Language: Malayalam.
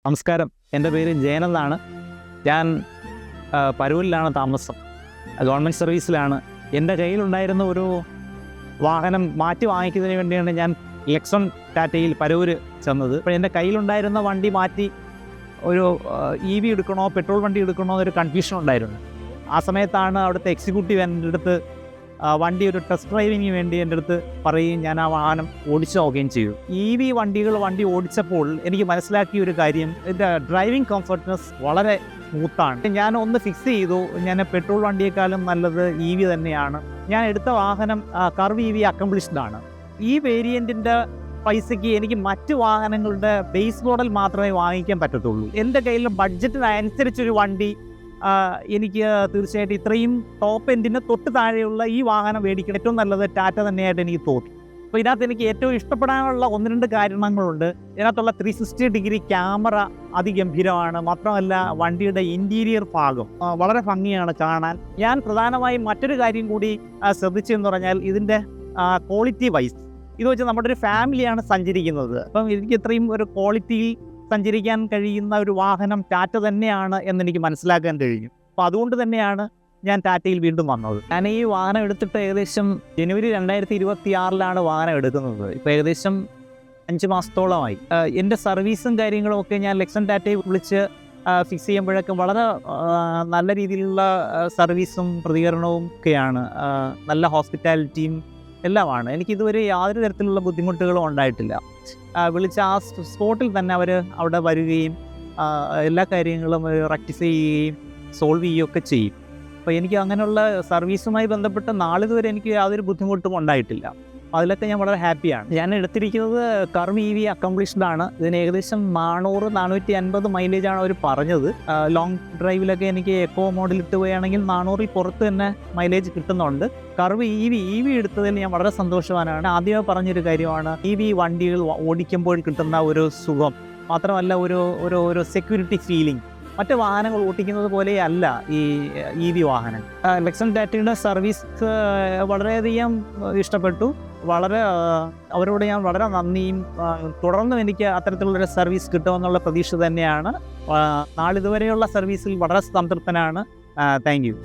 നമസ്കാരം, എൻ്റെ പേര് ജയൻ എന്നാണ്. ഞാൻ പരൂരിലാണ് താമസം. ഗവൺമെൻറ് സർവീസിലാണ്. എൻ്റെ കയ്യിലുണ്ടായിരുന്ന ഒരു വാഹനം മാറ്റി വാങ്ങിക്കുന്നതിന് വേണ്ടിയാണ് ഞാൻ ലെക്സൺ ടാറ്റയിൽ പരൂര് ചെന്നത്. അപ്പോൾ എൻ്റെ കയ്യിലുണ്ടായിരുന്ന വണ്ടി മാറ്റി ഒരു EV എടുക്കണോ പെട്രോൾ വണ്ടി എടുക്കണോ എന്നൊരു കൺഫ്യൂഷൻ ഉണ്ടായിരുന്നു. ആ സമയത്താണ് അവിടുത്തെ എക്സിക്യൂട്ടീവ് എൻ്റെ അടുത്ത് വണ്ടി ഒരു ടെസ്റ്റ് ഡ്രൈവിങ്ങിന് വേണ്ടി എൻ്റെ അടുത്ത് പറയുകയും ഞാൻ ആ വാഹനം ഓടിച്ചു നോക്കുകയും ചെയ്തു. EV വണ്ടി ഓടിച്ചപ്പോൾ എനിക്ക് മനസ്സിലാക്കിയ ഒരു കാര്യം, ഇതിൻ്റെ ഡ്രൈവിംഗ് കംഫർട്ട്നെസ് വളരെ സ്മൂത്താണ്. ഞാൻ ഒന്ന് ഫിക്സ് ചെയ്തു, ഞാൻ പെട്രോൾ വണ്ടിയേക്കാളും നല്ലത് EV തന്നെയാണ്. ഞാൻ എടുത്ത വാഹനം കർവ് EV അക്കംപ്ലിഷ്ഡ് ആണ്. ഈ വേരിയൻറ്റിൻ്റെ പൈസയ്ക്ക് എനിക്ക് മറ്റ് വാഹനങ്ങളുടെ ബേസ് മോഡൽ മാത്രമേ വാങ്ങിക്കാൻ പറ്റത്തുള്ളൂ. എൻ്റെ കയ്യിൽ ബഡ്ജറ്റിനനുസരിച്ചൊരു വണ്ടി എനിക്ക് തീർച്ചയായിട്ടും ഇത്രയും ടോപ്പ് എൻഡിന് തൊട്ട് താഴെയുള്ള ഈ വാഹനം മേടിക്കണം ഏറ്റവും നല്ലത് ടാറ്റ തന്നെയായിട്ട് എനിക്ക് തോന്നി. അപ്പോൾ ഇതിനകത്ത് എനിക്ക് ഏറ്റവും ഇഷ്ടപ്പെടാനുള്ള 1-2 കാരണങ്ങളുണ്ട്. ഇതിനകത്തുള്ള 360 ഡിഗ്രി ക്യാമറ അതിഗംഭീരമാണ്. മാത്രമല്ല വണ്ടിയുടെ ഇൻറ്റീരിയർ ഭാഗം വളരെ ഭംഗിയാണ് കാണാൻ. ഞാൻ പ്രധാനമായും മറ്റൊരു കാര്യം കൂടി ശ്രദ്ധിച്ചതെന്ന് പറഞ്ഞാൽ ഇതിൻ്റെ ക്വാളിറ്റി വൈസ് ഇത് വെച്ച് നമ്മുടെ ഒരു ഫാമിലിയാണ് സഞ്ചരിക്കുന്നത്. അപ്പം എനിക്ക് ഇത്രയും ഒരു ക്വാളിറ്റിയിൽ സഞ്ചരിക്കാൻ കഴിയുന്ന ഒരു വാഹനം ടാറ്റ തന്നെയാണ് എന്നെനിക്ക് മനസ്സിലാക്കാൻ കഴിഞ്ഞു. അപ്പോൾ അതുകൊണ്ട് തന്നെയാണ് ഞാൻ ടാറ്റയിൽ വീണ്ടും വന്നത്. ഞാൻ ഈ വാഹനം എടുത്തിട്ട് ഏകദേശം ജനുവരി 2026 വാഹനം എടുക്കുന്നത്. ഇപ്പോൾ ഏകദേശം 5 മാസത്തോളമായി. എൻ്റെ സർവീസും കാര്യങ്ങളും ഒക്കെ ഞാൻ ലെക്സൺ ടാറ്റയെ വിളിച്ച് ഫിക്സ് ചെയ്യുമ്പോഴൊക്കെ വളരെ നല്ല രീതിയിലുള്ള സർവീസും പ്രതികരണവും ഒക്കെയാണ്. നല്ല ഹോസ്പിറ്റാലിറ്റിയും എല്ലാമാണ്. എനിക്കിതുവരെ യാതൊരു തരത്തിലുള്ള ബുദ്ധിമുട്ടുകളും ഉണ്ടായിട്ടില്ല. വിളിച്ച ആ സ്പോട്ടിൽ തന്നെ അവർ അവിടെ വരികയും എല്ലാ കാര്യങ്ങളും റെക്ടിഫൈ ചെയ്യുകയും സോൾവ് ചെയ്യുകയൊക്കെ ചെയ്യും. അപ്പോൾ എനിക്ക് അങ്ങനെയുള്ള സർവീസുമായി ബന്ധപ്പെട്ട് നാളിതുവരെ എനിക്ക് യാതൊരു ബുദ്ധിമുട്ടും ഉണ്ടായിട്ടില്ല. അതിലൊക്കെ ഞാൻ വളരെ ഹാപ്പിയാണ്. ഞാൻ എടുത്തിരിക്കുന്നത് കർവ് EV അക്കംപ്ലിഷ്ഡ് ആണ്. ഇതിന് ഏകദേശം 400-450 മൈലേജാണ് അവർ പറഞ്ഞത്. ലോങ് ഡ്രൈവിലൊക്കെ എനിക്ക് എക്കോ മോഡിൽ ഇട്ട് പോവുകയാണെങ്കിൽ 400 പുറത്ത് തന്നെ മൈലേജ് കിട്ടുന്നുണ്ട്. കർവ് EV എടുത്തതിൽ ഞാൻ വളരെ സന്തോഷവാനാണ്. ആദ്യമേ പറഞ്ഞൊരു കാര്യമാണ്, EV വണ്ടികൾ ഓടിക്കുമ്പോൾ കിട്ടുന്ന ഒരു സുഖം, മാത്രമല്ല ഒരു സെക്യൂരിറ്റി ഫീലിംഗ് മറ്റ് വാഹനങ്ങൾ ഓടിക്കുന്നത് പോലെയല്ല ഈ EV വാഹനം. ലെക്സൺ ടാറ്റയുടെ സർവീസ് വളരെയധികം ഇഷ്ടപ്പെട്ടു. അവരോട് ഞാൻ വളരെ നന്ദിയും തുടർന്നും എനിക്ക് അത്തരത്തിലുള്ളൊരു സർവീസ് കിട്ടുമെന്നുള്ള പ്രതീക്ഷ തന്നെയാണ്. നാളിതുവരെയുള്ള സർവീസിൽ വളരെ സംതൃപ്തനാണ്. Thank you.